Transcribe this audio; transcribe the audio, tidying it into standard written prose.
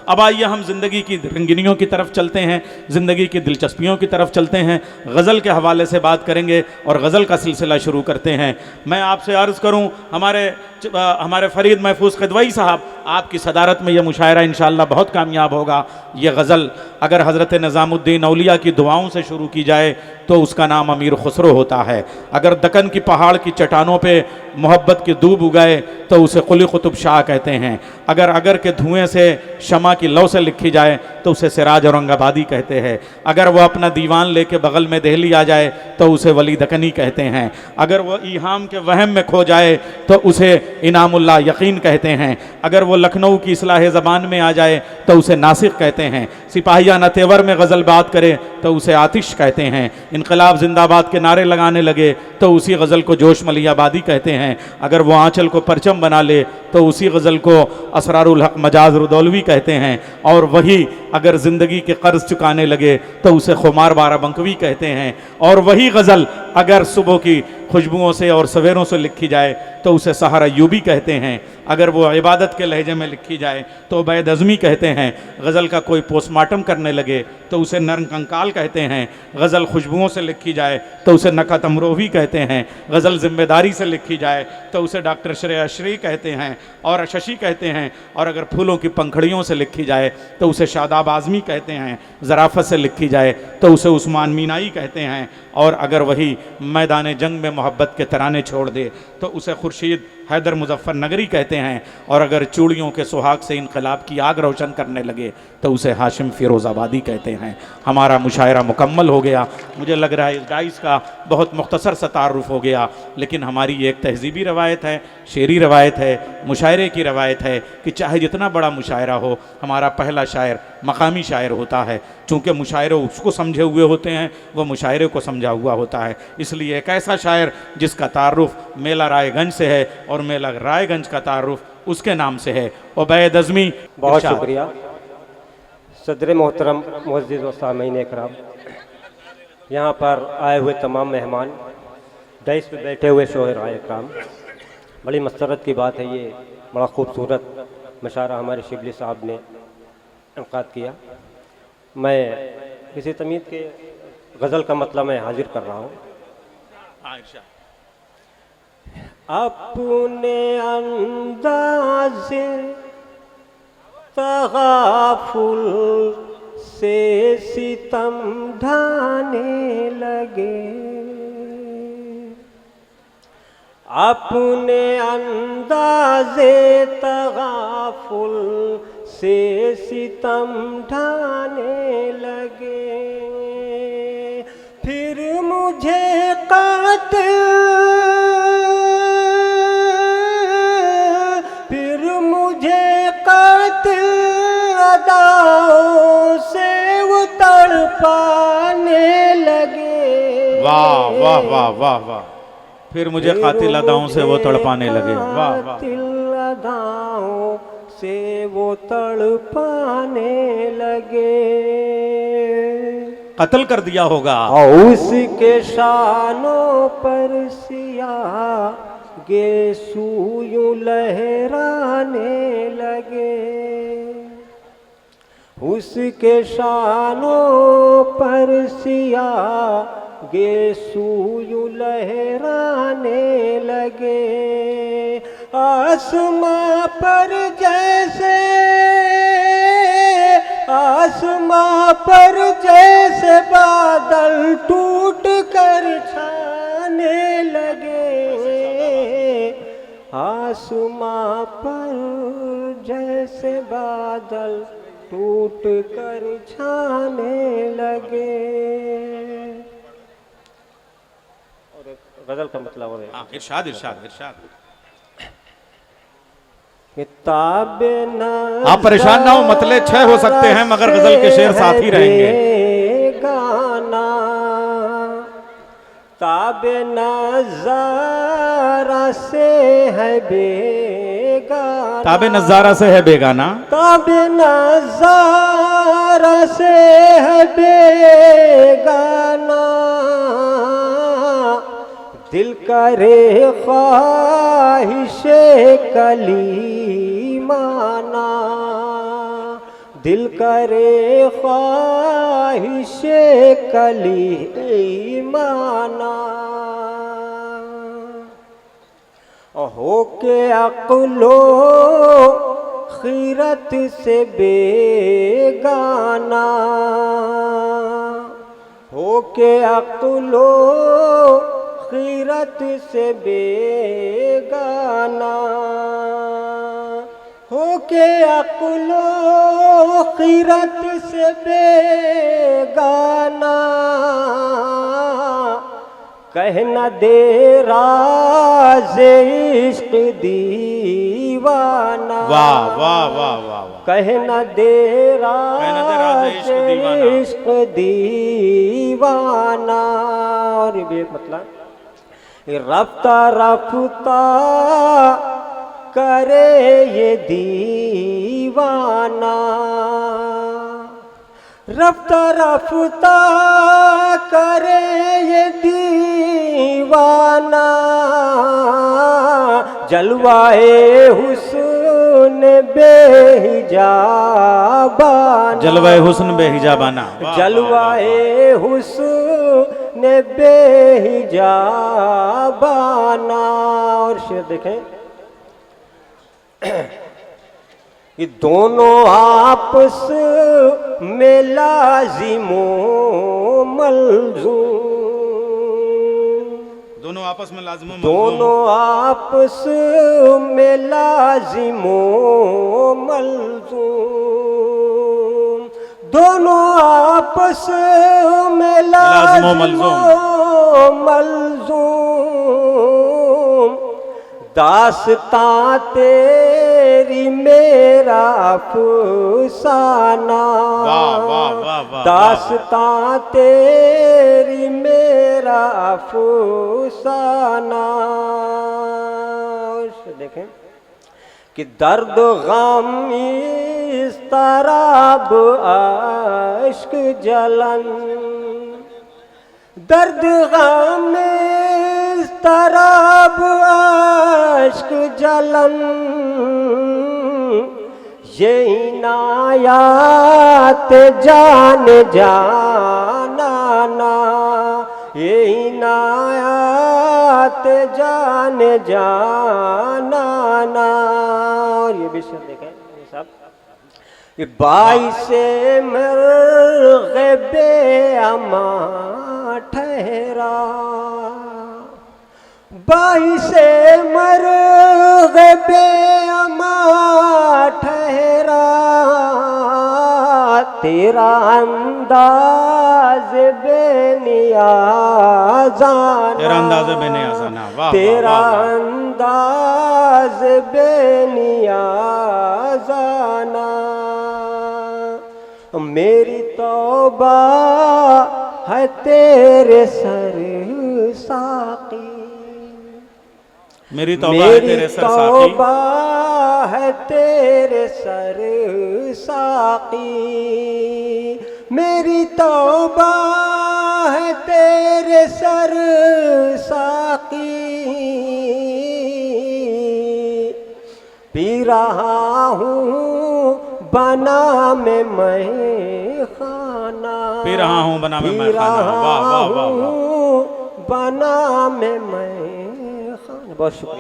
अब आइए हम ज़िंदगी की रंगीनियों की तरफ चलते हैं, ज़िंदगी की दिलचस्पियों की तरफ चलते हैं, गज़ल के हवाले से बात करेंगे और गज़ल का सिलसिला शुरू करते हैं। मैं आपसे अर्ज़ करूं, हमारे फ़रीद महफूज क़दवई साहब, आपकी सदारत में यह मुशायरा इंशाअल्लाह बहुत कामयाब होगा। ये गज़ल अगर हज़रत निज़ामुद्दीन औलिया की दुआओं से शुरू की जाए तो उसका नाम अमीर खुसरो होता है। अगर दक्कन की पहाड़ की चट्टानों पे मोहब्बत की दूब उगाए तो उसे कुली कुतुब शाह कहते हैं। अगर के धुएं से शमा की लौ से लिखी जाए तो उसे सिराज औरंगाबादी कहते हैं। अगर वह अपना दीवान लेके बगल में दहली आ जाए तो उसे वली दक्कनी कहते हैं। अगर वह ईहाम के वहम में खो जाए तो उसे इनामुल्लाह यकीन कहते हैं। अगर वो लखनऊ की इस्लाह ज़बान में आ जाए तो उसे नासिक कहते हैं। सिपाहियाना तेवर में गज़ल बात करे तो उसे आतिश कहते हैं। इनकलाब जिंदाबाद के नारे लगाने लगे तो उसी गज़ल को जोश मलियाबादी कहते हैं। अगर वो आंचल को परचम बना ले तो उसी गज़ल को असरारुल हक मजाज रुदौलवी कहते हैं। और वही अगर ज़िंदगी के कर्ज चुकाने लगे तो उसे खुमार बाराबंकवी कहते हैं। और वही गज़ल अगर सुबह की खुशबुओं से और सवेरों से लिखी जाए तो उसे सहर अय्यूबी कहते हैं। अगर वो इबादत के लहजे में लिखी जाए तो बैद अज़मी कहते हैं। गज़ल का कोई पोस्टमार्टम करने लगे तो उसे नर्म कंकाल कहते हैं। गज़ल खुशबुओं से लिखी जाए तो उसे नकत अमरोवी कहते हैं। गज़ल ज़िम्मेदारी से लिखी जाए तो उसे डॉक्टर श्रेया श्री कहते हैं और शशि कहते हैं। और अगर फूलों की पंखड़ियों से लिखी जाए तो उसे शादाब आज़मी कहते हैं। ज़राफ़त से लिखी जाए तो उसे उस्मान मीनाई कहते हैं। और अगर वही मैदान जंग में मोहब्बत के तराने छोड़ दे तो उसे खुर्शीद हैदर मुजफ्फर नगरी कहते हैं। और अगर चूड़ियों के सुहाग से इनकलाब की आग रोशन करने लगे तो उसे हाशिम फ़िरोज़ाबादी कहते हैं। हमारा मुशायरा मुकम्मल हो गया। मुझे लग रहा है इस डाइस का बहुत मुख्तसर सा तारुफ हो गया, लेकिन हमारी ये एक तहजीबी रवायत है, शेरी रवायत है, मुशायरे की रवायत है कि चाहे जितना बड़ा मुशायरा हो, हमारा पहला शायर मकामी शायर होता है। चूँकि मुशायरे उसको समझे हुए होते हैं, वह मुशायरे को समझा हुआ होता है। इसलिए एक ऐसा शायर जिसका तारुफ मेला रायगंज से है और मेला रायगंज का तारुफ उसके नाम से है, उबैद अज़मी। बहुत शुक्रिया सदर मोहतरम मुअज़्ज़िज़ व सामीन इकराम, यहाँ पर आए हुए तमाम मेहमान, डाइस पे बैठे हुए शोहराए इकराम, बड़ी मसरत की बात है। ये बड़ा खूबसूरत मुशायरा हमारे शिबली साहब ने इनक़ाद किया। मैं किसी तमीज़ के गज़ल का मतलब मैं हाजिर कर रहा हूँ। अपने अंदाज़े तगाफुल से सितम ढाने लगे, अपने अंदाज़े तगाफुल से सितम ढाने लगे। फिर मुझे कातिल अदाओं से वो तड़पाने लगे। वाह वाह वाह वाह वाह। फिर मुझे कातिल अदाओं से वो तड़पाने लगे। वाह वाह। कातिल अदाओं से वो तड़पाने लगे। कत्ल कर दिया होगा। और उसके शानों पर सियाह गेसू यूं लहराने लगे। उसके शानों पर सियाह गेसू यूं लहराने लगे। आसमां पर जैसे बादल टूट कर छाने लगे। आसमां पर जैसे बादल टूट कर छाने लगे। और गजल का मतलब है इरशाद इरशाद इरशाद। किताबे न आप परेशान ना हो, मतले 6 हो सकते हैं मगर गजल के शेर साथ ही रहेंगे। गाना ताबे नज़ारा से है बेगाना। ताबे नज़ारा से है बेगाना। ताबे नज़ारा से है बेगाना। दिल करे ख्वाहिशे कली माना। दिल करे ख्वाहिशे कली माना, होके अक्लो खीरत से बेगाना, होके अक्लो खीरत से बेगाना, होके अक्लो खीरत से बेगाना, कहना दे राज़ इश्क दीवाना। वाह वाह वाह वाह, कहना दे राज़ इश्क दीवाना। और ये मतलब रफ्ता रफ्ता करे ये दीवाना, रफ्ता रफ्ता करे ये दीवाना, जलवाए हुस्न बेहिजाबाना, जलवाए हुस्न बेहिजाबाना, जलवाए हुस्न बेहिजाबाना। और शेर देखें कि दोनों आपस में लाजिमो मलजूम, दोनों आपस में लाजिमो मलजूम, दोनों आपस में लाजिमो मलजूम, दोनों आपस में लाजिमो मलजूम, दास्तां तेरी मेरा अफसाना, दास्तां तेरी मेरा अफसाना। देखें कि दर्द गम इज़्तिराब अश्क जलन, दर्द गम इज़्तिराब अश्क जलन, ये इनायात जान जाना, ये इनायात जान जाना। और ये भी शेर देखें ये सब, ये बाइसे मर्ग़ बेअमा ठहरा, बाइसे मर्ग़ बेअमा ठहरा, तेरा अंदाज़ बेनियाज़ाना, तेरा अंदाज़ बेनियाज़ाना, तेरा अंदाज़ बेनियाज़ाना। मेरी तौबा है तेरे सर साक़ी, मेरी तौबा है तेरे सर साक़ी, तौबा है तेरे सर साक़ी, मेरी तौबा है तेरे सर साक़ी, पी रहा हूँ बना में मैं खाना, पी रहा हूँ बना में मैं खाना, वाह वाह वाह वाह, बना में मैं खाना। बहुत शुक्रिया।